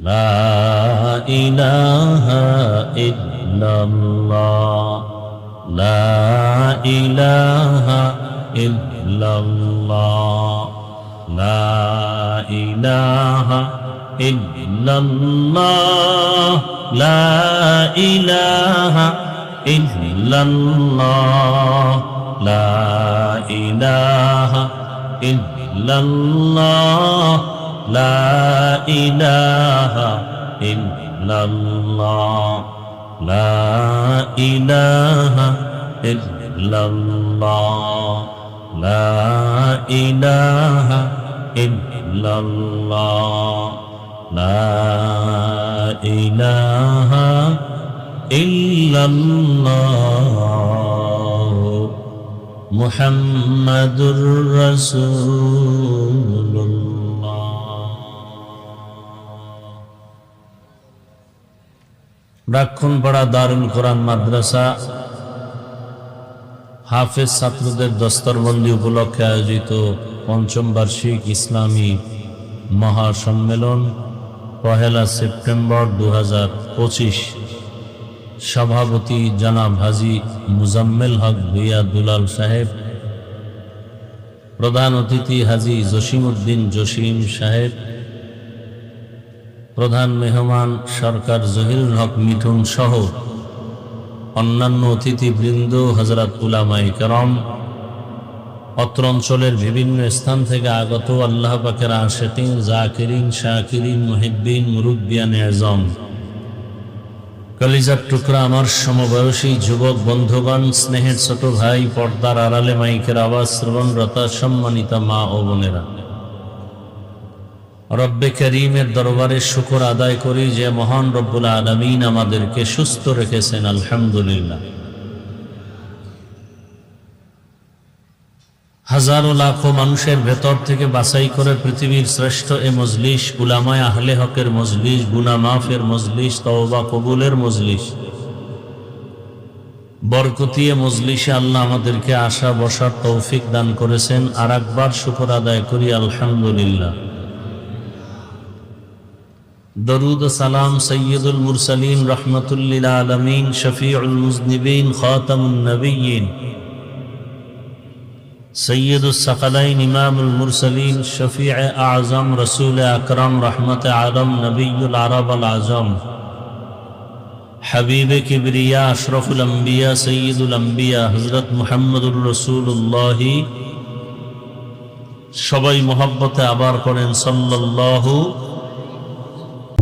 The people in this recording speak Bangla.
লা ইলাহা ইল্লাল্লাহ লা ইলাহা ইল্লাল্লাহ লা ইলাহা ইল্লাল্লাহ লা ইলাহা ইল্লাল্লাহ লা ইলাহা ইল্লাল্লাহ লা ইলাহা ইল্লাল্লাহ লা ইলাহা ইল্লাল্লাহ লা ইলাহা ইল্লাল্লাহ লা ইলাহা ইল্লাল্লাহ মুহাম্মাদুর রাসূলুল্লাহ। ব্রাহ্মণপাড়া দারুল কোরআন মাদ্রাসা হাফেজ ছাত্রদের দস্তরবন্দি উপলক্ষে আয়োজিত পঞ্চম বার্ষিক ইসলামী মহাসম্মেলন 1 সেপ্টেম্বর 2025। সভাপতি জনাব হাজী মুজাম্মেল হক ভূঁইয়া দুলাল সাহেব, প্রধান অতিথি হাজী জসিমউদ্দিন জসিম সাহেব, প্রধান মেহমান সরকার জহিরুল হক মিঠুন সহ অন্যান্য অতিথিবৃন্দ, হযরত উলামায়ে কেরাম, অত্র অঞ্চলের বিভিন্ন স্থান থেকে আগত আল্লাহ পাকের আশিকিন, জাকিরিন, শাকিরিন, মুহিব্বিন, মুরুব্বিয়ান আযম, কলিজার টুকরা আমার সমবয়সী যুবক বন্ধুগণ, স্নেহের ছোট ভাই, পর্দার আড়ালে মাইকের আওয়াজ শ্রবণরতা সম্মানিতা মা ও বোনেরা, রব্বে করিমের দরবারে শুকর আদায় করি যে মহান রব্বুল আলামিন আমাদেরকে সুস্থ রেখেছেন, আলহামদুলিল্লাহ। হাজারো লাখো মানুষের ভেতর থেকে বাছাই করে পৃথিবীর শ্রেষ্ঠ এ মজলিস, উলামায়ে আহলে হকের মজলিস, গুনাহ মাফের মজলিস, তওবা কবুলের মজলিস, বরকতিয়ে মজলিসে আল্লাহ আমাদেরকে আসা বসার তৌফিক দান করেছেন। আর একবার শুকর আদায় করি, আলহামদুলিল্লাহ। দরুদ ও সালাম সৈয়দুল মুরসালিন, রহমাতুল লিল আলামিন, শফিউল মুজনিবিন, খাতামুন নবিয়্যিন, সৈয়দুস সাকালাইন, ইমামুল মুরসালিন, শফিউ আযম, রাসূল আকরাম, রহমতে আলম, নবিয়ুল আরব আল আযম, হাবিবে কিবরিয়া, আশরাফুল আম্বিয়া, সৈয়দুল আম্বিয়া, হযরত মুহাম্মদুর রাসূলুল্লাহ। সবাই মুহাব্বতে আবার করেন সাল্লাল্লাহু